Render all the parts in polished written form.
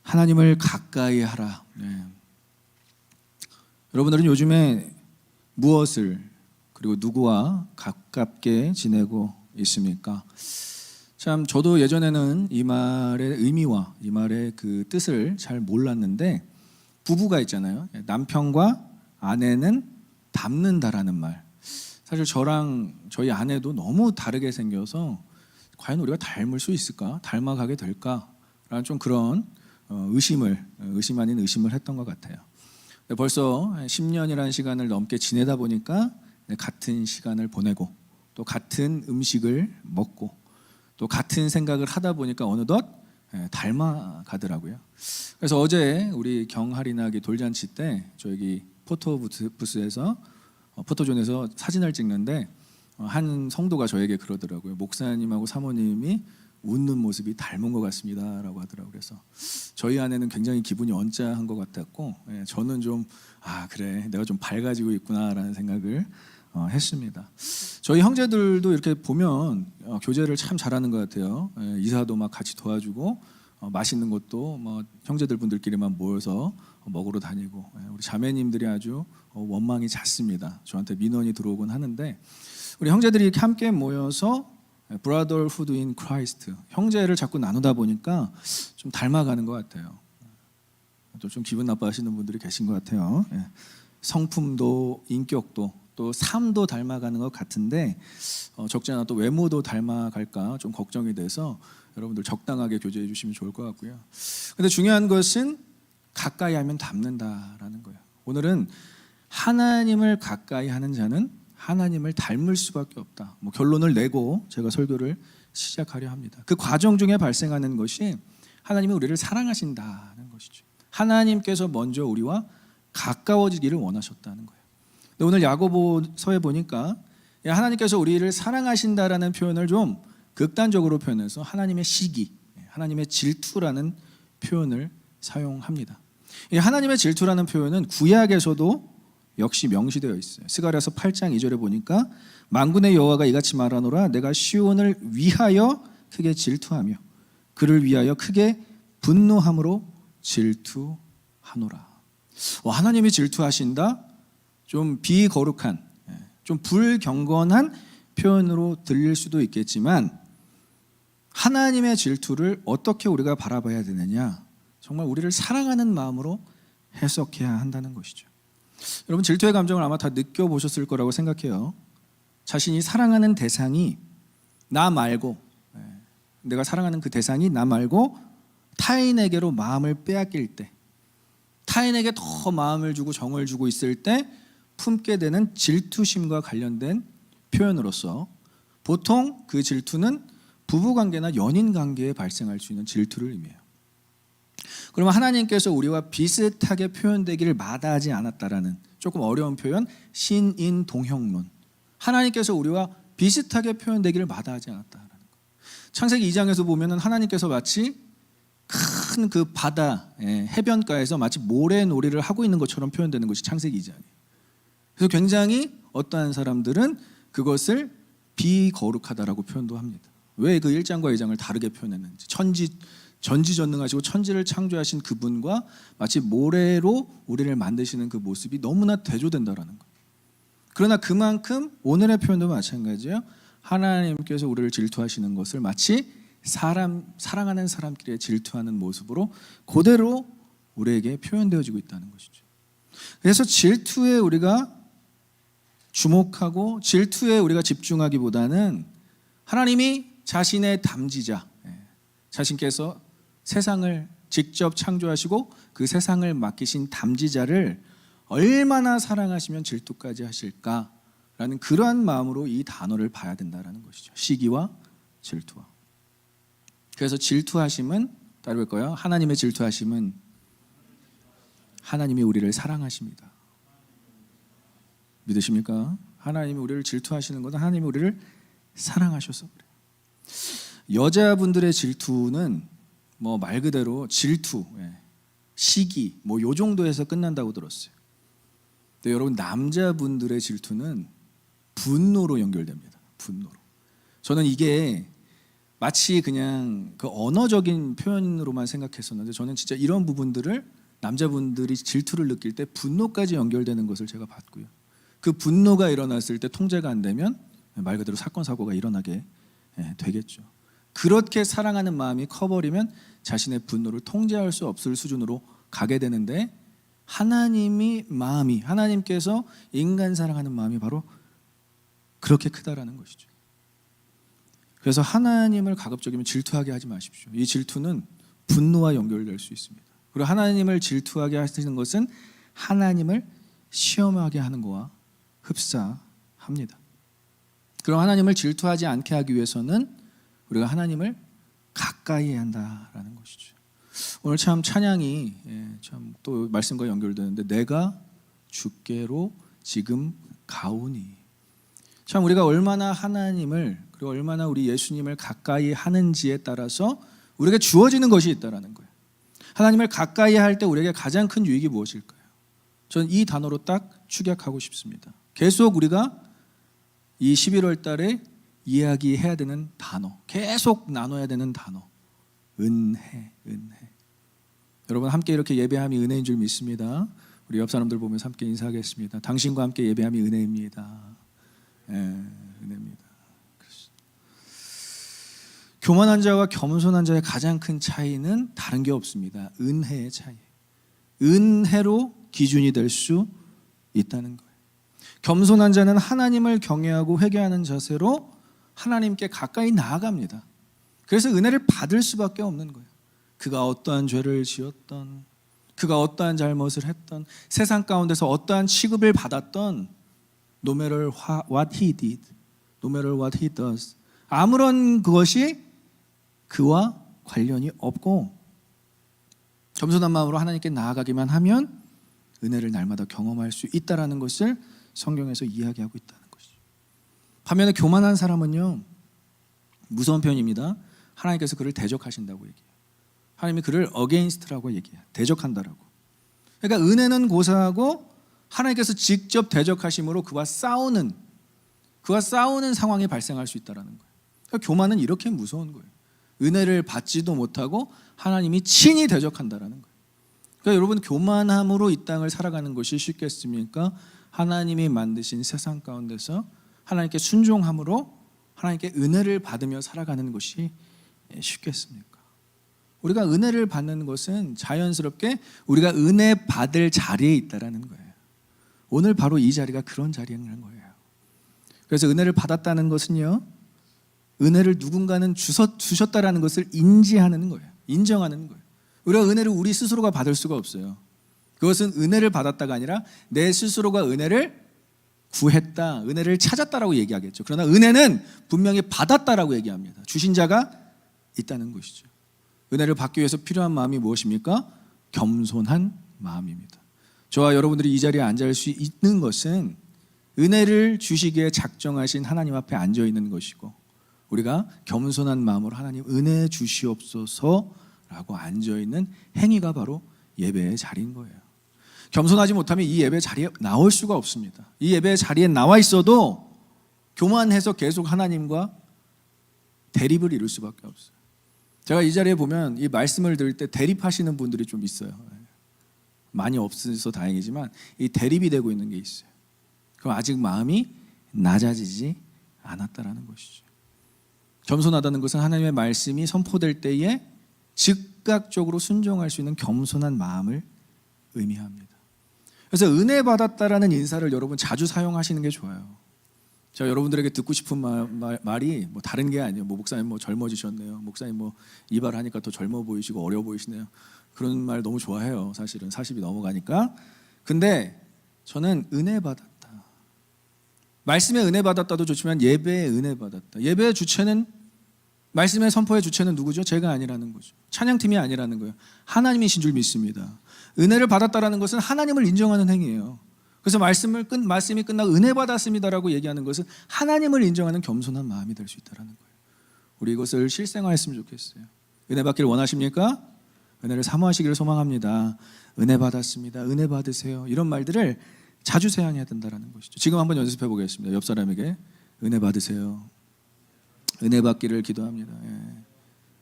하나님을 가까이 하라. 여러분들은 요즘에 무엇을 그리고 누구와 가깝게 지내고 있습니까? 참 저도 예전에는 이 말의 의미와 이 말의 그 뜻을 잘 몰랐는데, 부부가 있잖아요. 남편과 아내는 닮는다라는 말. 사실 저랑 저희 아내도 너무 다르게 생겨서 과연 우리가 닮을 수 있을까? 닮아가게 될까라는 좀 그런 의심 아닌 의심을 했던 것 같아요. 벌써 10년이라는 시간을 넘게 지내다 보니까 같은 시간을 보내고 또 같은 음식을 먹고 또 같은 생각을 하다 보니까 어느덧 닮아가더라고요. 그래서 어제 우리 경할인하기 돌잔치 때 저기 포토부스에서 포토존에서 사진을 찍는데 한 성도가 저에게 그러더라고요. 목사님하고 사모님이 웃는 모습이 닮은 것 같습니다 라고 하더라고요. 그래서 저희 아내는 굉장히 기분이 언짢은 것 같았고, 저는 좀 그래 내가 좀 밝아지고 있구나 라는 생각을 했습니다. 저희 형제들도 이렇게 보면 교제를 참 잘하는 것 같아요. 이사도 막 같이 도와주고 맛있는 것도 뭐 형제들 분들끼리만 모여서 먹으러 다니고, 우리 자매님들이 아주 원망이 잦습니다. 저한테 민원이 들어오곤 하는데, 우리 형제들이 이렇게 함께 모여서 Brotherhood in Christ, 형제를 자꾸 나누다 보니까 좀 닮아가는 것 같아요. 또 좀 기분 나빠하시는 분들이 계신 것 같아요. 성품도 인격도 또 삶도 닮아가는 것 같은데 적지 않아 또 외모도 닮아갈까 좀 걱정이 돼서 여러분들 적당하게 교제해 주시면 좋을 것 같고요. 근데 중요한 것은 가까이 하면 닮는다라는 거예요. 오늘은 하나님을 가까이 하는 자는 하나님을 닮을 수밖에 없다. 결론을 내고 제가 설교를 시작하려 합니다. 그 과정 중에 발생하는 것이 하나님이 우리를 사랑하신다는 것이죠. 하나님께서 먼저 우리와 가까워지기를 원하셨다는 거예요. 근데 오늘 야고보서에 보니까 하나님께서 우리를 사랑하신다라는 표현을 좀 극단적으로 표현해서 하나님의 시기, 하나님의 질투라는 표현을 사용합니다. 이 하나님의 질투라는 표현은 구약에서도 역시 명시되어 있어요. 스가랴서 8장 2절에 보니까 만군의 여호와가 이같이 말하노라, 내가 시온을 위하여 크게 질투하며 그를 위하여 크게 분노함으로 질투하노라. 하나님이 질투하신다? 좀 비거룩한, 좀 불경건한 표현으로 들릴 수도 있겠지만, 하나님의 질투를 어떻게 우리가 바라봐야 되느냐? 정말 우리를 사랑하는 마음으로 해석해야 한다는 것이죠. 여러분, 질투의 감정을 아마 다 느껴보셨을 거라고 생각해요. 자신이 사랑하는 대상이 나 말고, 내가 사랑하는 그 대상이 나 말고 타인에게로 마음을 빼앗길 때, 타인에게 더 마음을 주고 정을 주고 있을 때 품게 되는 질투심과 관련된 표현으로서, 보통 그 질투는 부부관계나 연인관계에 발생할 수 있는 질투를 의미해요. 그러면 하나님께서 우리와 비슷하게 표현되기를 마다하지 않았다라는 조금 어려운 표현, 신인동형론. 하나님께서 우리와 비슷하게 표현되기를 마다하지 않았다라는 거. 창세기 2장에서 보면은 하나님께서 마치 큰 그 바다, 해변가에서 마치 모래놀이를 하고 있는 것처럼 표현되는 것이 창세기 2장이에요. 그래서 굉장히 어떠한 사람들은 그것을 비거룩하다라고 표현도 합니다. 왜 그 1장과 2장을 다르게 표현했는지. 전지전능하시고 천지를 창조하신 그분과 마치 모래로 우리를 만드시는 그 모습이 너무나 대조된다라는 거예요. 그러나 그만큼 오늘의 표현도 마찬가지예요. 하나님께서 우리를 질투하시는 것을 마치 사랑하는 사람끼리 질투하는 모습으로 그대로 우리에게 표현되어지고 있다는 것이죠. 그래서 질투에 우리가 주목하고 질투에 우리가 집중하기보다는 하나님이 자신의 담지자, 자신께서 세상을 직접 창조하시고 그 세상을 맡기신 담지자를 얼마나 사랑하시면 질투까지 하실까라는 그러한 마음으로 이 단어를 봐야 된다는 것이죠. 시기와 질투와. 그래서 질투하심은 따로 볼까요? 하나님의 질투하심은 하나님이 우리를 사랑하십니다. 믿으십니까? 하나님이 우리를 질투하시는 것은 하나님이 우리를 사랑하셔서 그래요. 여자분들의 질투는 말 그대로 질투, 시기 요 정도에서 끝난다고 들었어요. 근데 여러분, 남자분들의 질투는 분노로 연결됩니다. 분노로. 저는 이게 마치 그냥 그 언어적인 표현으로만 생각했었는데 저는 진짜 이런 부분들을 남자분들이 질투를 느낄 때 분노까지 연결되는 것을 제가 봤고요. 그 분노가 일어났을 때 통제가 안 되면 말 그대로 사건 사고가 일어나게 되겠죠. 그렇게 사랑하는 마음이 커버리면 자신의 분노를 통제할 수 없을 수준으로 가게 되는데 하나님께서 인간 사랑하는 마음이 바로 그렇게 크다라는 것이죠. 그래서 하나님을 가급적이면 질투하게 하지 마십시오. 이 질투는 분노와 연결될 수 있습니다. 그리고 하나님을 질투하게 하시는 것은 하나님을 시험하게 하는 것과 흡사합니다. 그럼 하나님을 질투하지 않게 하기 위해서는 우리가 하나님을 가까이 해야 한다라는 것이죠. 오늘 참 찬양이 참 또 말씀과 연결되는데 내가 주께로 지금 가오니, 참 우리가 얼마나 하나님을 그리고 얼마나 우리 예수님을 가까이 하는지에 따라서 우리에게 주어지는 것이 있다라는 거예요. 하나님을 가까이 할 때 우리에게 가장 큰 유익이 무엇일까요? 저는 이 단어로 딱 축약하고 싶습니다. 계속 우리가 이 11월 달에 이야기해야 되는 단어, 계속 나눠야 되는 단어, 은혜. 여러분 함께 이렇게 예배함이 은혜인 줄 믿습니다. 우리 옆 사람들 보면서 함께 인사하겠습니다. 당신과 함께 예배함이 은혜입니다. 은혜입니다. 교만한 자와 겸손한 자의 가장 큰 차이는 다른 게 없습니다. 은혜의 차이. 은혜로 기준이 될 수 있다는 거예요. 겸손한 자는 하나님을 경외하고 회개하는 자세로 하나님께 가까이 나아갑니다. 그래서 은혜를 받을 수밖에 없는 거예요. 그가 어떠한 죄를 지었던, 그가 어떠한 잘못을 했던, 세상 가운데서 어떠한 취급을 받았던, no matter what he did, no matter what he does, 아무런 그것이 그와 관련이 없고 겸손한 마음으로 하나님께 나아가기만 하면 은혜를 날마다 경험할 수 있다는 것을 성경에서 이야기하고 있다는 것이죠. 반면에 교만한 사람은요, 무서운 표현입니다. 하나님께서 그를 대적하신다고 얘기해요. 하나님이 그를 against라고 얘기해요. 대적한다라고. 그러니까 은혜는 고사하고 하나님께서 직접 대적하심으로 그와 싸우는 상황이 발생할 수 있다는 거예요. 그러니까 교만은 이렇게 무서운 거예요. 은혜를 받지도 못하고 하나님이 친히 대적한다는 거예요. 그러니까 여러분, 교만함으로 이 땅을 살아가는 것이 쉽겠습니까? 하나님이 만드신 세상 가운데서 하나님께 순종함으로 하나님께 은혜를 받으며 살아가는 것이 쉽겠습니까? 우리가 은혜를 받는 것은 자연스럽게 우리가 은혜 받을 자리에 있다는 거예요. 오늘 바로 이 자리가 그런 자리인 거예요. 그래서 은혜를 받았다는 것은요, 은혜를 누군가는 주셨다라는 것을 인지하는 거예요. 인정하는 거예요. 우리가 은혜를 우리 스스로가 받을 수가 없어요. 그것은 은혜를 받았다가 아니라 내 스스로가 은혜를 구했다, 은혜를 찾았다라고 얘기하겠죠. 그러나 은혜는 분명히 받았다라고 얘기합니다. 주신 자가 있다는 것이죠. 은혜를 받기 위해서 필요한 마음이 무엇입니까? 겸손한 마음입니다. 저와 여러분들이 이 자리에 앉을 수 있는 것은 은혜를 주시기에 작정하신 하나님 앞에 앉아 있는 것이고, 우리가 겸손한 마음으로 하나님 은혜 주시옵소서라고 앉아 있는 행위가 바로 예배의 자리인 거예요. 겸손하지 못하면 이 예배 자리에 나올 수가 없습니다. 이 예배 자리에 나와 있어도 교만해서 계속 하나님과 대립을 이룰 수밖에 없어요. 제가 이 자리에 보면 이 말씀을 들을 때 대립하시는 분들이 좀 있어요. 많이 없어서 다행이지만 이 대립이 되고 있는 게 있어요. 그럼 아직 마음이 낮아지지 않았다라는 것이죠. 겸손하다는 것은 하나님의 말씀이 선포될 때에 즉각적으로 순종할 수 있는 겸손한 마음을 의미합니다. 그래서 은혜 받았다라는 인사를 여러분 자주 사용하시는 게 좋아요. 제가 여러분들에게 듣고 싶은 말이 뭐 다른 게 아니에요. 뭐 목사님 뭐 젊어지셨네요. 목사님 뭐 이발하니까 더 젊어 보이시고 어려 보이시네요. 그런 말 너무 좋아해요. 사실은 40이 넘어가니까. 근데 저는 은혜 받았다, 말씀에 은혜 받았다도 좋지만 예배에 은혜 받았다. 예배의 주체는, 말씀의 선포의 주체는 누구죠? 제가 아니라는 거죠. 찬양팀이 아니라는 거예요. 하나님이신 줄 믿습니다. 은혜를 받았다라는 것은 하나님을 인정하는 행위예요. 그래서 말씀이 끝나고 은혜 받았습니다라고 얘기하는 것은 하나님을 인정하는 겸손한 마음이 될 수 있다는 거예요. 우리 이것을 실생활했으면 좋겠어요. 은혜 받기를 원하십니까? 은혜를 사모하시기를 소망합니다. 은혜 받았습니다. 은혜 받으세요. 이런 말들을 자주 사용해야 된다는 것이죠. 지금 한번 연습해 보겠습니다. 옆 사람에게 은혜 받으세요. 은혜 받기를 기도합니다.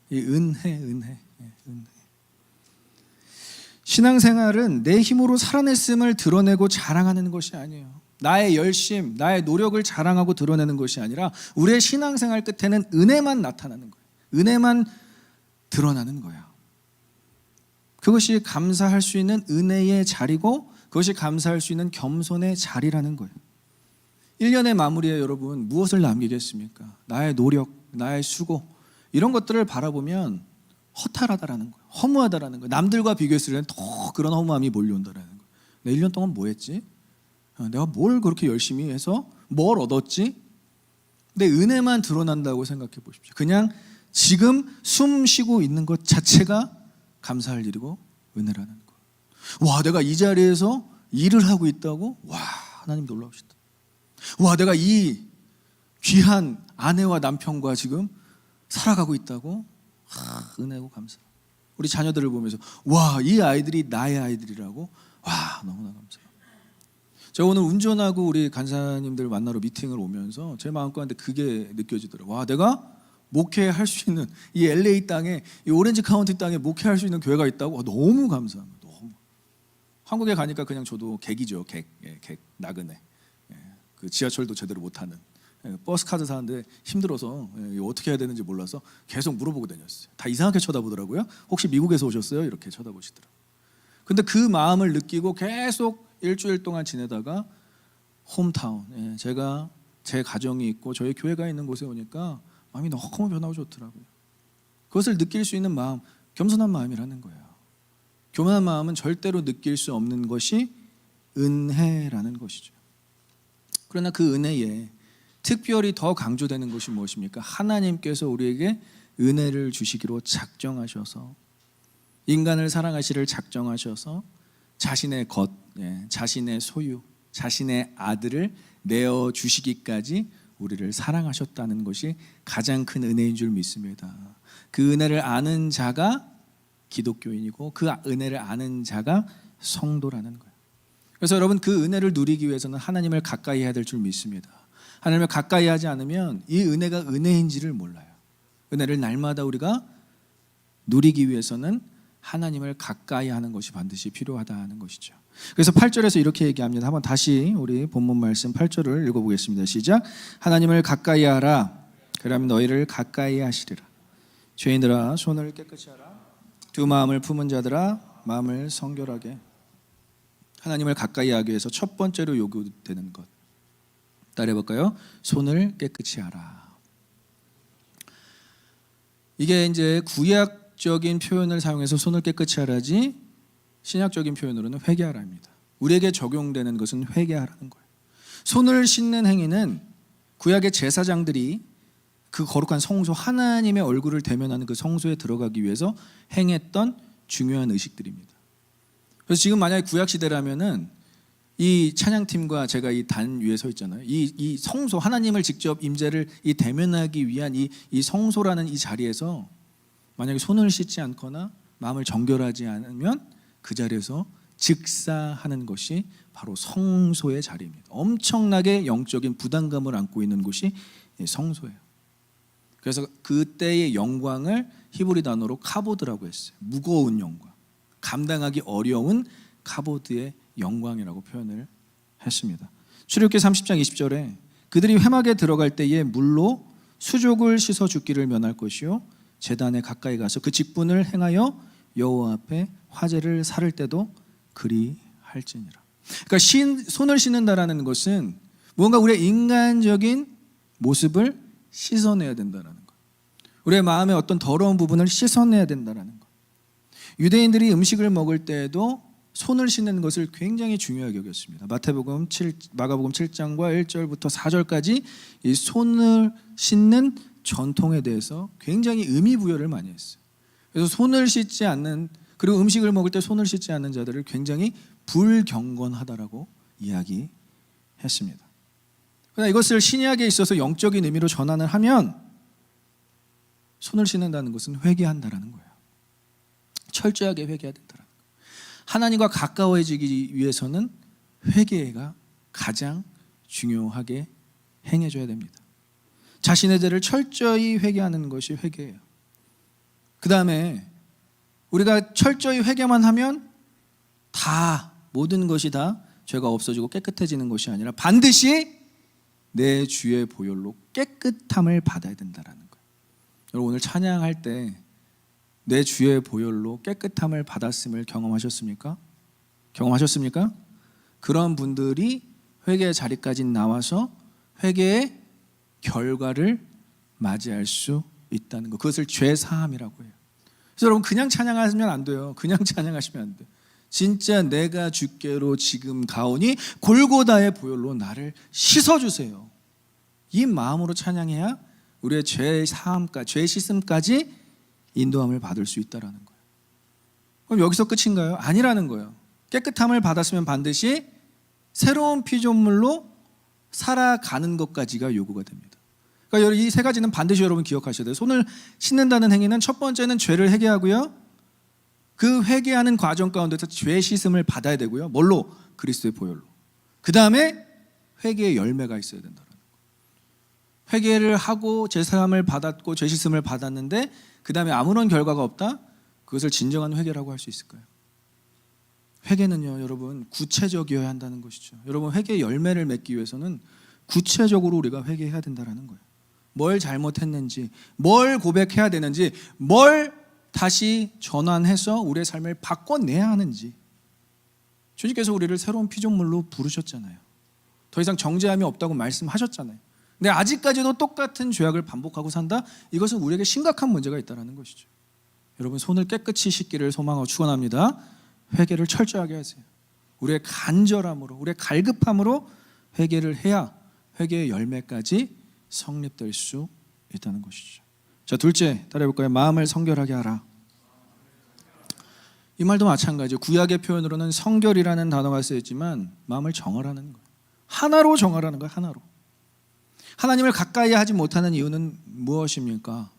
이 은혜. 신앙생활은 내 힘으로 살아냈음을 드러내고 자랑하는 것이 아니에요. 나의 열심, 나의 노력을 자랑하고 드러내는 것이 아니라 우리의 신앙생활 끝에는 은혜만 나타나는 거예요. 은혜만 드러나는 거야. 그것이 감사할 수 있는 은혜의 자리고, 그것이 감사할 수 있는 겸손의 자리라는 거예요. 1년의 마무리에 여러분 무엇을 남기겠습니까? 나의 노력, 나의 수고, 이런 것들을 바라보면 허탈하다라는 거예요. 허무하다라는 거예요. 남들과 비교했을 때는 더 그런 허무함이 몰려온다라는 거예요. 내 1년 동안 뭐 했지? 내가 뭘 그렇게 열심히 해서 뭘 얻었지? 내 은혜만 드러난다고 생각해 보십시오. 그냥 지금 숨 쉬고 있는 것 자체가 감사할 일이고 은혜라는 거예요. 와, 내가 이 자리에서 일을 하고 있다고? 와, 하나님 놀라우시다. 와, 내가 이 귀한 아내와 남편과 지금 살아가고 있다고? 은혜고 감사. 우리 자녀들을 보면서 와, 이 아이들이 나의 아이들이라고? 와, 너무나 감사. 제가 오늘 운전하고 우리 간사님들 만나러 미팅을 오면서 제 마음가운데 그게 느껴지더라고요. 와, 내가 목회할 수 있는 이 LA 땅에, 이 오렌지 카운티 땅에 목회할 수 있는 교회가 있다고? 너무 감사합니다. 너무. 한국에 가니까 그냥 저도 객이죠. 객, 나그네. 그 지하철도 제대로 못하는, 버스 카드 사는데 힘들어서 어떻게 해야 되는지 몰라서 계속 물어보고 다녔어요. 다 이상하게 쳐다보더라고요. 혹시 미국에서 오셨어요? 이렇게 쳐다보시더라고요. 근데 그 마음을 느끼고 계속 일주일 동안 지내다가 홈타운, 제가 제 가정이 있고 저희 교회가 있는 곳에 오니까 마음이 너무 변하고 좋더라고요. 그것을 느낄 수 있는 마음, 겸손한 마음이라는 거예요. 교만한 마음은 절대로 느낄 수 없는 것이 은혜라는 것이죠. 그러나 그 은혜에 특별히 더 강조되는 것이 무엇입니까? 하나님께서 우리에게 은혜를 주시기로 작정하셔서, 인간을 사랑하시를 작정하셔서 자신의 것, 자신의 소유, 자신의 아들을 내어주시기까지 우리를 사랑하셨다는 것이 가장 큰 은혜인 줄 믿습니다. 그 은혜를 아는 자가 기독교인이고 그 은혜를 아는 자가 성도라는 거예요. 그래서 여러분, 그 은혜를 누리기 위해서는 하나님을 가까이 해야 될 줄 믿습니다. 하나님을 가까이 하지 않으면 이 은혜가 은혜인지를 몰라요. 은혜를 날마다 우리가 누리기 위해서는 하나님을 가까이 하는 것이 반드시 필요하다는 것이죠. 그래서 8절에서 이렇게 얘기합니다. 한번 다시 우리 본문 말씀 8절을 읽어보겠습니다. 시작. 하나님을 가까이 하라. 그러면 너희를 가까이 하시리라. 죄인들아, 손을 깨끗이 하라. 두 마음을 품은 자들아, 마음을 성결하게. 하나님을 가까이 하기 위해서 첫 번째로 요구되는 것, 따라해볼까요? 손을 깨끗이 하라. 이게 이제 구약적인 표현을 사용해서 손을 깨끗이 하라지, 신약적인 표현으로는 회개하라입니다. 우리에게 적용되는 것은 회개하라는 거예요. 손을 씻는 행위는 구약의 제사장들이 그 거룩한 성소, 하나님의 얼굴을 대면하는 그 성소에 들어가기 위해서 행했던 중요한 의식들입니다. 그래서 지금 만약에 구약 시대라면은 이 찬양팀과 제가 이 단 위에 서 있잖아요. 이 성소, 하나님을 직접 임재를 이 대면하기 위한 이 성소라는 이 자리에서 만약에 손을 씻지 않거나 마음을 정결하지 않으면 그 자리에서 즉사하는 것이 바로 성소의 자리입니다. 엄청나게 영적인 부담감을 안고 있는 곳이 성소예요. 그래서 그때의 영광을 히브리 단어로 카보드라고 했어요. 무거운 영광, 감당하기 어려운 카보드의 영광이라고 표현을 했습니다. 출애굽기 30장 20절에 그들이 회막에 들어갈 때에 물로 수족을 씻어 죽기를 면할 것이요 제단에 가까이 가서 그 직분을 행하여 여호와 앞에 화제를 살을 때도 그리할지니라. 그러니까 손을 씻는다라는 것은 뭔가 우리의 인간적인 모습을 씻어내야 된다는 것, 우리의 마음의 어떤 더러운 부분을 씻어내야 된다는 것. 유대인들이 음식을 먹을 때에도 손을 씻는 것을 굉장히 중요하게 여겼습니다. 마가복음 7장과 1절부터 4절까지 이 손을 씻는 전통에 대해서 굉장히 의미 부여를 많이 했어요. 그래서 손을 씻지 않는, 그리고 음식을 먹을 때 손을 씻지 않는 자들을 굉장히 불경건하다라고 이야기했습니다. 그러나 이것을 신약에 있어서 영적인 의미로 전환을 하면 손을 씻는다는 것은 회개한다라는 거예요. 철저하게 회개해야 된다는 거예요. 하나님과 가까워지기 위해서는 회개가 가장 중요하게 행해줘야 됩니다. 자신의 죄를 철저히 회개하는 것이 회개예요. 그 다음에 우리가 철저히 회개만 하면 다 모든 것이 다 죄가 없어지고 깨끗해지는 것이 아니라 반드시 내 주의 보혈로 깨끗함을 받아야 된다라는 거예요. 여러분 오늘 찬양할 때 내 주의 보혈로 깨끗함을 받았음을 경험하셨습니까? 경험하셨습니까? 그런 분들이 회개의 자리까지 나와서 회개의 결과를 맞이할 수 있다는 것, 그것을 죄사함이라고 해요. 그래서 여러분 그냥 찬양하시면 안 돼요. 그냥 찬양하시면 안 돼요. 진짜 내가 주께로 지금 가오니 골고다의 보혈로 나를 씻어주세요. 이 마음으로 찬양해야 우리의 죄사함까지, 죄 씻음까지 인도함을 받을 수 있다는 거예요. 그럼 여기서 끝인가요? 아니라는 거예요. 깨끗함을 받았으면 반드시 새로운 피조물로 살아가는 것까지가 요구가 됩니다. 그러니까 이 세 가지는 반드시 여러분 기억하셔야 돼요. 손을 씻는다는 행위는 첫 번째는 죄를 회개하고요, 그 회개하는 과정 가운데서 죄 씻음을 받아야 되고요. 뭘로? 그리스도의 보혈로. 그 다음에 회개의 열매가 있어야 된다는 거예요. 회개를 하고 제사함을 받았고 죄 씻음을 받았는데 그 다음에 아무런 결과가 없다? 그것을 진정한 회개라고 할 수 있을까요? 회개는요 여러분 구체적이어야 한다는 것이죠. 여러분 회개의 열매를 맺기 위해서는 구체적으로 우리가 회개해야 된다는 거예요. 뭘 잘못했는지, 뭘 고백해야 되는지, 뭘 다시 전환해서 우리의 삶을 바꿔내야 하는지. 주님께서 우리를 새로운 피조물로 부르셨잖아요. 더 이상 정죄함이 없다고 말씀하셨잖아요. 근데 아직까지도 똑같은 죄악을 반복하고 산다? 이것은 우리에게 심각한 문제가 있다는 것이죠. 여러분 손을 깨끗이 씻기를 소망하고 축원합니다. 회개를 철저하게 하세요. 우리의 간절함으로, 우리의 갈급함으로 회개를 해야 회개의 열매까지 성립될 수 있다는 것이죠. 자, 둘째 따라해볼까요? 마음을 성결하게 하라. 이 말도 마찬가지죠. 구약의 표현으로는 성결이라는 단어가 쓰였지만 마음을 정하라는 거예요. 하나로 정하라는 거예요. 하나로. 하나님을 가까이 하지 못하는 이유는 무엇입니까?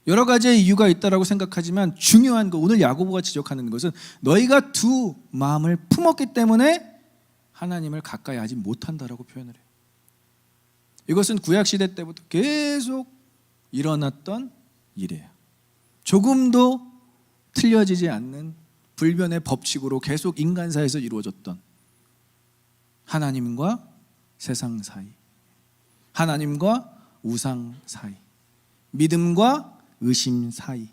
여러 가지의 이유가 있다라고 생각하지만 중요한 거, 오늘 야고보가 지적하는 것은 너희가 두 마음을 품었기 때문에 하나님을 가까이 하지 못한다라고 표현을 해요. 이것은 구약시대 때부터 계속 일어났던 일이에요. 조금도 틀려지지 않는 불변의 법칙으로 계속 인간사에서 이루어졌던 하나님과 세상 사이, 하나님과 우상 사이, 믿음과 의심 사이,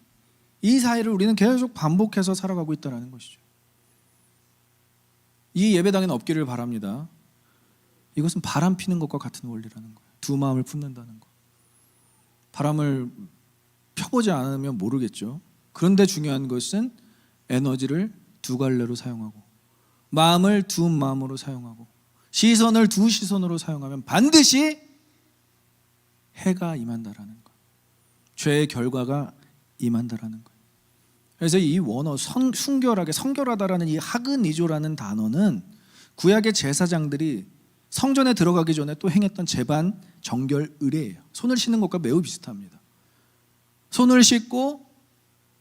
이 사이를 우리는 계속 반복해서 살아가고 있다는 것이죠. 이 예배당에는 없기를 바랍니다. 이것은 바람 피는 것과 같은 원리라는 거예요. 두 마음을 품는다는 거. 바람을 펴보지 않으면 모르겠죠. 그런데 중요한 것은 에너지를 두 갈래로 사용하고, 마음을 두 마음으로 사용하고, 시선을 두 시선으로 사용하면 반드시 해가 임한다라는 거예요. 죄의 결과가 임한다라는 거예요. 그래서 이 원어 순결하게, 성결하다라는 이 하그니조라는 단어는 구약의 제사장들이 성전에 들어가기 전에 또 행했던 제반 정결 의례예요. 손을 씻는 것과 매우 비슷합니다. 손을 씻고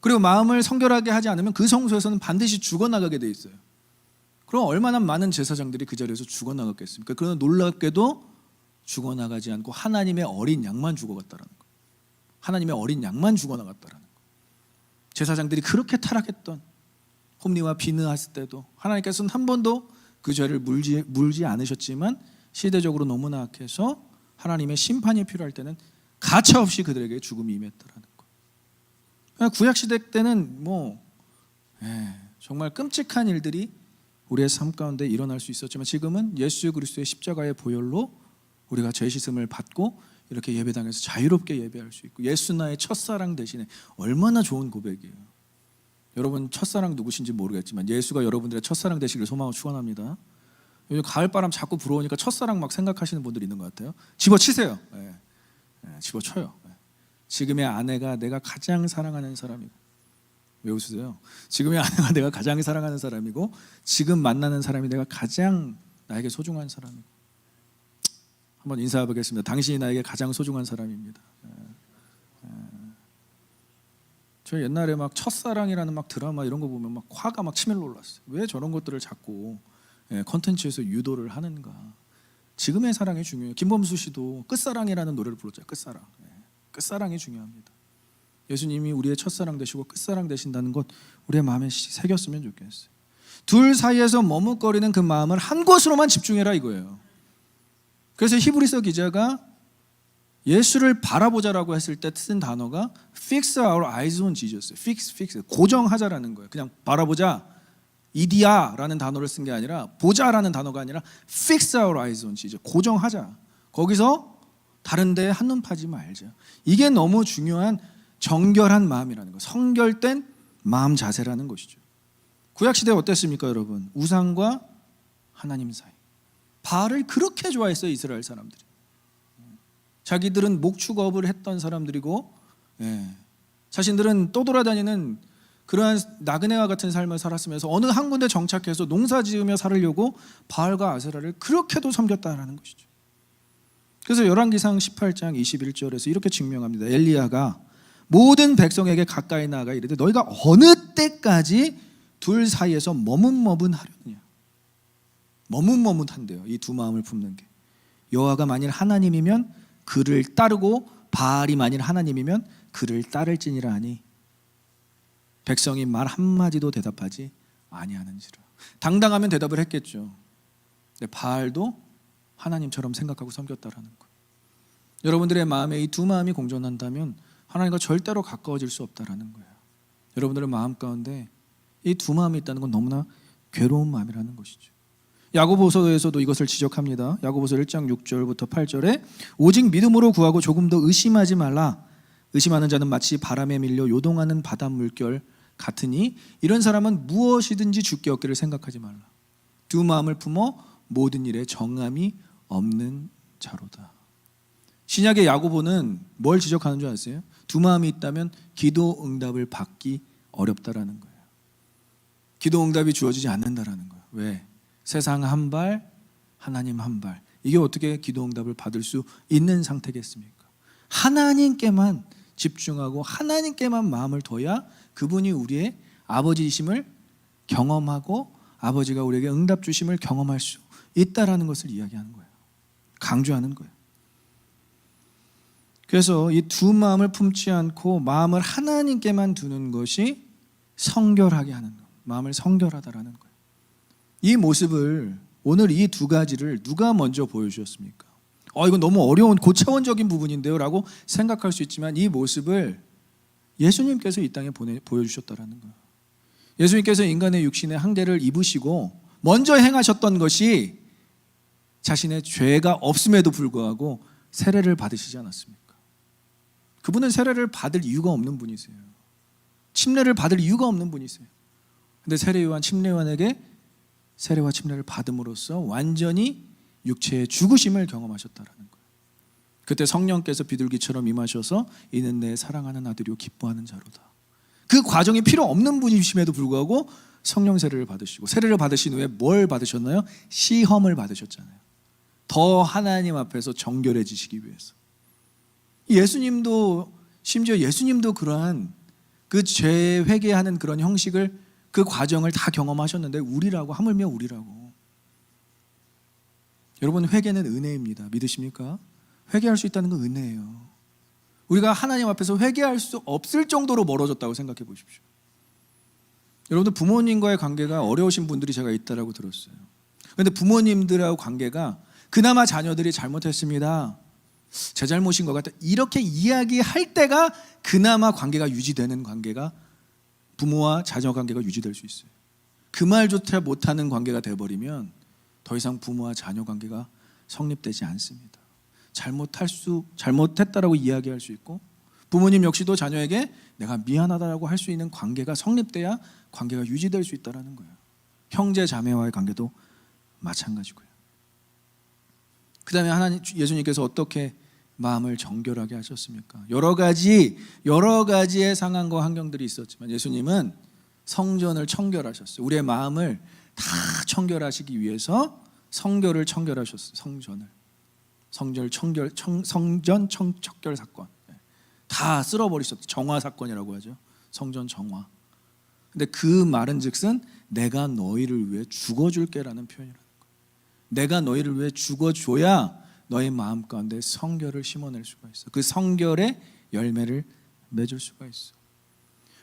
그리고 마음을 성결하게 하지 않으면 그 성소에서는 반드시 죽어나가게 돼 있어요. 그럼 얼마나 많은 제사장들이 그 자리에서 죽어나갔겠습니까? 그러나 놀랍게도 죽어나가지 않고 하나님의 어린 양만 죽어갔다는 거예요. 하나님의 어린 양만 죽어나갔다는 거예요. 제사장들이 그렇게 타락했던 홈리와 비느하스 때도 하나님께서는 한 번도 그 죄를 물지 않으셨지만 시대적으로 너무나 악해서 하나님의 심판이 필요할 때는 가차없이 그들에게 죽음이 임했다라는 거예요. 구약시대 때는 정말 끔찍한 일들이 우리의 삶 가운데 일어날 수 있었지만 지금은 예수 그리스도의 십자가의 보혈로 우리가 죄 씻음을 받고 이렇게 예배당에서 자유롭게 예배할 수 있고, 예수 나의 첫사랑 대신에 얼마나 좋은 고백이에요. 여러분 첫사랑 누구신지 모르겠지만 예수가 여러분들의 첫사랑 되시기를 소망하고 축원합니다. 요즘 가을바람 자꾸 불어오니까 첫사랑 막 생각하시는 분들이 있는 것 같아요. 집어치세요. 집어쳐요. 지금의 아내가 내가 가장 사랑하는 사람이고, 왜 웃으세요? 지금의 아내가 내가 가장 사랑하는 사람이고, 지금 만나는 사람이 내가 가장 나에게 소중한 사람이고. 한번 인사해 보겠습니다. 당신이 나에게 가장 소중한 사람입니다. 저 옛날에 막 첫사랑이라는 막 드라마 이런 거 보면 막 화가 막 치밀러 올랐어요. 왜 저런 것들을 자꾸 컨텐츠에서 유도를 하는가? 지금의 사랑이 중요해요. 김범수 씨도 끝사랑이라는 노래를 불렀잖아요. 끝사랑. 끝사랑이 중요합니다. 예수님이 우리의 첫사랑 되시고 끝사랑 되신다는 것 우리의 마음에 새겼으면 좋겠어요. 둘 사이에서 머뭇거리는 그 마음을 한 곳으로만 집중해라 이거예요. 그래서 히브리서 기자가 예수를 바라보자라고 했을 때 쓴 단어가 fix our eyes on Jesus. fix 고정하자라는 거예요. 그냥 바라보자 이디아라는 단어를 쓴 게 아니라 보자라는 단어가 아니라 fix our eyes on Jesus. 고정하자. 거기서 다른 데에 한눈 파지 말자. 이게 너무 중요한 정결한 마음이라는 거, 성결된 마음 자세라는 것이죠. 구약시대에 어땠습니까 여러분? 우상과 하나님 사이. 바알을 그렇게 좋아했어요 이스라엘 사람들이. 자기들은 목축업을 했던 사람들이고 자신들은 떠돌아다니는 그러한 나그네와 같은 삶을 살았으면서 어느 한 군데 정착해서 농사 지으며 살으려고 바알과 아세라를 그렇게도 섬겼다라는 것이죠. 그래서 열왕기상 18장 21절에서 이렇게 증명합니다. 엘리야가 모든 백성에게 가까이 나아가 이르되 너희가 어느 때까지 둘 사이에서 머뭇머뭇하려느냐. 머뭇머뭇한데요. 이 두 마음을 품는 게. 여호와가 만일 하나님이면 그를 따르고 바알이 만일 하나님이면 그를 따를지니라 하니 백성이 말 한마디도 대답하지 아니하는지라. 당당하면 대답을 했겠죠. 근데 바알도 하나님처럼 생각하고 섬겼다라는 것. 여러분들의 마음에 이 두 마음이 공존한다면 하나님과 절대로 가까워질 수 없다라는 거예요. 여러분들의 마음 가운데 이 두 마음이 있다는 건 너무나 괴로운 마음이라는 것이죠. 야고보서에서도 이것을 지적합니다. 야고보서 1장 6절부터 8절에 오직 믿음으로 구하고 조금 더 의심하지 말라. 의심하는 자는 마치 바람에 밀려 요동하는 바닷물결 같으니 이런 사람은 무엇이든지 주께 얻기를 생각하지 말라. 두 마음을 품어 모든 일에 정함이 없는 자로다. 신약의 야고보는 뭘 지적하는 줄 아세요? 두 마음이 있다면 기도 응답을 받기 어렵다라는 거예요. 기도 응답이 주어지지 않는다라는 거예요. 왜? 세상 한 발, 하나님 한 발. 이게 어떻게 기도 응답을 받을 수 있는 상태겠습니까? 하나님께만 집중하고 하나님께만 마음을 둬야 그분이 우리의 아버지이심을 경험하고 아버지가 우리에게 응답 주심을 경험할 수 있다라는 것을 이야기하는 거예요. 강조하는 거예요. 그래서 이 두 마음을 품지 않고 마음을 하나님께만 두는 것이 성결하게 하는 것. 마음을 성결하다라는 거예요. 이 모습을 오늘 이 두 가지를 누가 먼저 보여주셨습니까? 이건 너무 어려운 고차원적인 부분인데요 라고 생각할 수 있지만 이 모습을 예수님께서 이 땅에 보여주셨다라는 거예요. 예수님께서 인간의 육신의 한계를 입으시고 먼저 행하셨던 것이 자신의 죄가 없음에도 불구하고 세례를 받으시지 않았습니까? 그분은 세례를 받을 이유가 없는 분이세요. 침례를 받을 이유가 없는 분이세요. 근데 세례요한 침례요한에게 세례와 침례를 받음으로써 완전히 육체의 죽으심을 경험하셨다라는 거예요. 그때 성령께서 비둘기처럼 임하셔서 이는 내 사랑하는 아들이요 기뻐하는 자로다. 그 과정이 필요 없는 분이심에도 불구하고 성령 세례를 받으시고 세례를 받으신 후에 뭘 받으셨나요? 시험을 받으셨잖아요. 더 하나님 앞에서 정결해지시기 위해서. 예수님도 심지어 예수님도 그러한 그 죄 회개하는 그런 형식을 그 과정을 다 경험하셨는데 우리라고 하물며 우리라고. 여러분 회개는 은혜입니다. 믿으십니까? 회개할 수 있다는 건 은혜예요. 우리가 하나님 앞에서 회개할 수 없을 정도로 멀어졌다고 생각해 보십시오. 여러분들 부모님과의 관계가 어려우신 분들이 제가 있다라고 들었어요. 그런데 부모님들하고 관계가 그나마 자녀들이 잘못했습니다. 제 잘못인 것 같다. 이렇게 이야기할 때가 그나마 관계가 유지되는 관계가 부모와 자녀 관계가 유지될 수 있어요. 그 말조차 못하는 관계가 돼버리면 더 이상 부모와 자녀 관계가 성립되지 않습니다. 잘못했다라고 이야기할 수 있고 부모님 역시도 자녀에게 내가 미안하다라고 할 수 있는 관계가 성립돼야 관계가 유지될 수 있다는 거예요. 형제 자매와의 관계도 마찬가지고요. 그 다음에 예수님께서 어떻게 마음을 정결하게 하셨습니까? 여러 가지의 상황과 환경들이 있었지만 예수님은 성전을 청결하셨어요. 우리의 마음을 다 청결하시기 위해서 성결을 청결하셨어요. 성전 청결 사건 다 쓸어버리셨어요. 정화 사건이라고 하죠. 성전 정화. 근데 그 말은즉슨 내가 너희를 위해 죽어줄게라는 표현이라는 거예요. 내가 너희를 위해 죽어줘야 너의 마음 가운데 성결을 심어낼 수가 있어. 그 성결의 열매를 맺을 수가 있어.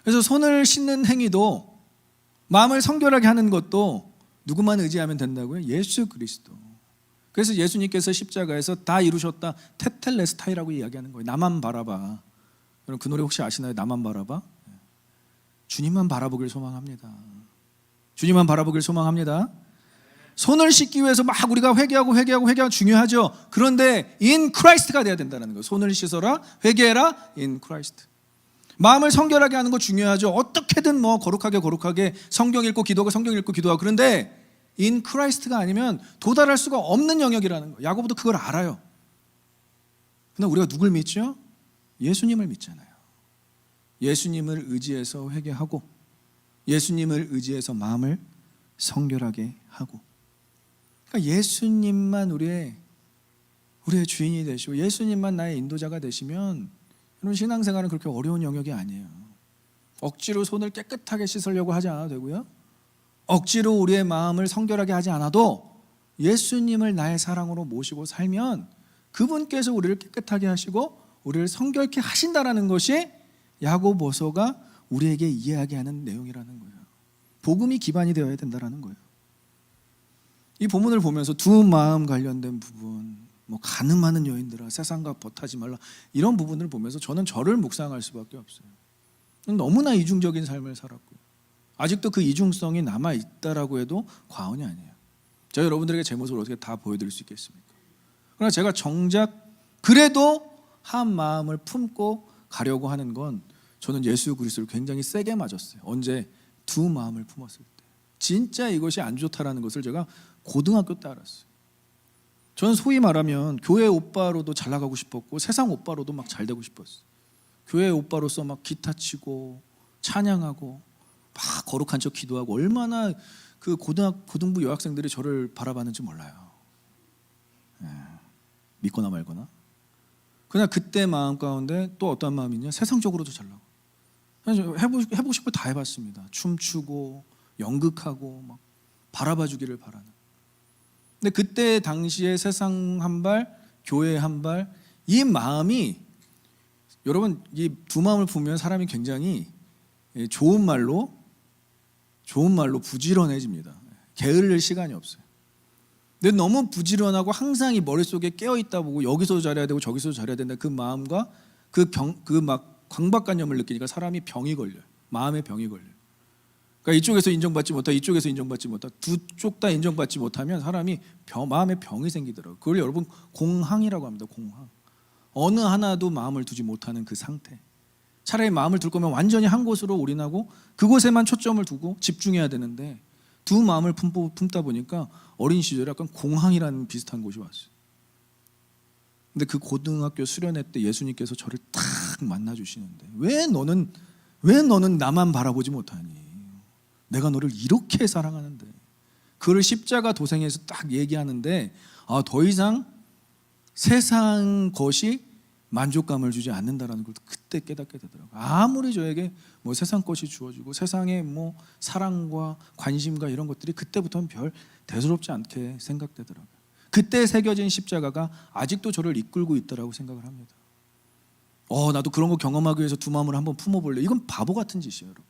그래서 손을 씻는 행위도, 마음을 성결하게 하는 것도 누구만 의지하면 된다고요? 예수 그리스도. 그래서 예수님께서 십자가에서 다 이루셨다, 테텔레스타이라고 이야기하는 거예요. 나만 바라봐. 여러분 그 노래 혹시 아시나요? 나만 바라봐. 주님만 바라보길 소망합니다. 주님만 바라보길 소망합니다. 손을 씻기 위해서 막 우리가 회개하고 중요하죠. 그런데 in Christ가 돼야 된다는 거예요. 손을 씻어라, 회개해라, in Christ. 마음을 성결하게 하는 거 중요하죠. 어떻게든 뭐 거룩하게 성경 읽고 기도하고 그런데 in Christ가 아니면 도달할 수가 없는 영역이라는 거예요. 야고보도 그걸 알아요. 그런데 우리가 누굴 믿죠? 예수님을 믿잖아요. 예수님을 의지해서 회개하고 예수님을 의지해서 마음을 성결하게 하고, 그러니까 예수님만 우리의 주인이 되시고 예수님만 나의 인도자가 되시면 이런 신앙생활은 그렇게 어려운 영역이 아니에요. 억지로 손을 깨끗하게 씻으려고 하지 않아도 되고요, 억지로 우리의 마음을 성결하게 하지 않아도 예수님을 나의 사랑으로 모시고 살면 그분께서 우리를 깨끗하게 하시고 우리를 성결케 하신다라는 것이 야고보서가 우리에게 이야기하는 내용이라는 거예요. 복음이 기반이 되어야 된다는 거예요. 이 본문을 보면서 두 마음 관련된 부분, 뭐 가늠하는 여인들아 세상과 벗하지 말라, 이런 부분을 보면서 저는 저를 묵상할 수밖에 없어요. 너무나 이중적인 삶을 살았고요, 아직도 그 이중성이 남아있다라고 해도 과언이 아니에요. 제가 여러분들에게 제 모습을 어떻게 다 보여드릴 수 있겠습니까? 그러나 제가 정작 그래도 한 마음을 품고 가려고 하는 건, 저는 예수 그리스도를 굉장히 세게 맞았어요. 언제? 두 마음을 품었을 때. 진짜 이것이 안 좋다라는 것을 제가 고등학교 때 알았어요. 저는 소위 말하면 교회 오빠로도 잘 나가고 싶었고 세상 오빠로도 막 잘 되고 싶었어요. 교회 오빠로서 막 기타 치고 찬양하고 막 거룩한 척 기도하고, 얼마나 그 고등부 여학생들이 저를 바라봤는지 몰라요. 믿거나 말거나. 그냥 그때 마음 가운데 또 어떤 마음이 있냐? 세상적으로도 잘 나가고 해보고 싶고 다 해봤습니다. 춤추고 연극하고 막 바라봐주기를 바라는. 근데 그때 당시에 세상 한 발, 교회 한 발, 이 마음이, 여러분 이 두 마음을 보면 사람이 굉장히 좋은 말로 부지런해집니다. 게을릴 시간이 없어요. 근데 너무 부지런하고 항상 이 머릿속에 깨어있다 보고 여기서도 잘해야 되고 저기서도 잘해야 된다, 그 마음과 그 막 강박관념을 느끼니까 사람이 병이 걸려요. 마음의 병이 걸려요. 그러니까 이쪽에서 인정받지 못하고 이쪽에서 인정받지 못하고 두 쪽 다 인정받지 못하면 사람이 마음의 병이 생기더라고요. 그걸 여러분 공황이라고 합니다. 공황. 어느 하나도 마음을 두지 못하는 그 상태. 차라리 마음을 둘 거면 완전히 한 곳으로 올인하고 그곳에만 초점을 두고 집중해야 되는데, 두 마음을 품다 보니까 어린 시절에 약간 공황이라는 비슷한 곳이 왔어요. 근데 그 고등학교 수련회 때 예수님께서 저를 딱 만나 주시는데, 왜 너는 나만 바라보지 못하니? 내가 너를 이렇게 사랑하는데. 그를 십자가 도생에서 딱 얘기하는데, 더 이상 세상 것이 만족감을 주지 않는다라는 걸 그때 깨닫게 되더라고요. 아무리 저에게 뭐 세상 것이 주어지고 세상의 뭐 사랑과 관심과 이런 것들이 그때부터는 별 대수롭지 않게 생각되더라고요. 그때 새겨진 십자가가 아직도 저를 이끌고 있다라고 생각을 합니다. 나도 그런 거 경험하기 위해서 두 마음을 한번 품어볼래. 이건 바보 같은 짓이에요, 여러분.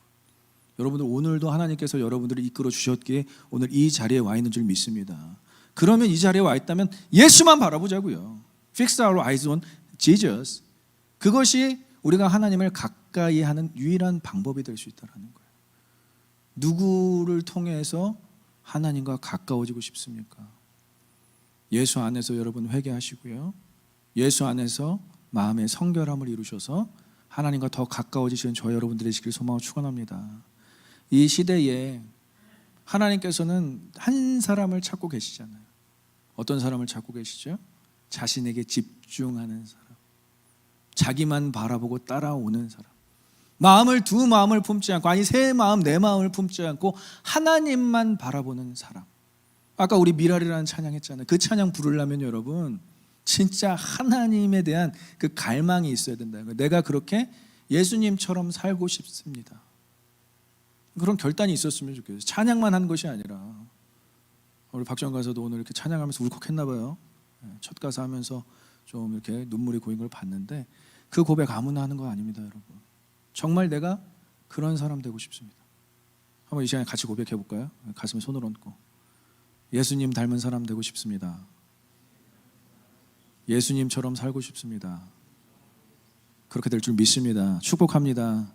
여러분들 오늘도 하나님께서 여러분들을 이끌어 주셨기에 오늘 이 자리에 와 있는 줄 믿습니다. 그러면 이 자리에 와 있다면 예수만 바라보자고요. Fix our eyes on Jesus. 그것이 우리가 하나님을 가까이 하는 유일한 방법이 될 수 있다는 거예요. 누구를 통해서 하나님과 가까워지고 싶습니까? 예수 안에서 여러분 회개하시고요, 예수 안에서 마음의 성결함을 이루셔서 하나님과 더 가까워지시는 저 여러분들이 되시길 소망하고 축원합니다. 이 시대에 하나님께서는 한 사람을 찾고 계시잖아요. 어떤 사람을 찾고 계시죠? 자신에게 집중하는 사람, 자기만 바라보고 따라오는 사람, 두 마음을 품지 않고, 아니 세 마음 네 마음을 품지 않고 하나님만 바라보는 사람. 아까 우리 미랄이라는 찬양했잖아요. 그 찬양 부르려면 여러분 진짜 하나님에 대한 그 갈망이 있어야 된다는 거예요. 내가 그렇게 예수님처럼 살고 싶습니다. 그런 결단이 있었으면 좋겠어요. 찬양만 한 것이 아니라 우리 박정 가서도 오늘 이렇게 찬양하면서 울컥했나 봐요. 첫 가사 하면서 좀 이렇게 눈물이 고인 걸 봤는데 그 고백 아무나 하는 거 아닙니다, 여러분. 정말 내가 그런 사람 되고 싶습니다. 한번 이 시간에 같이 고백해 볼까요? 가슴에 손을 얹고 예수님 닮은 사람 되고 싶습니다. 예수님처럼 살고 싶습니다. 그렇게 될 줄 믿습니다. 축복합니다.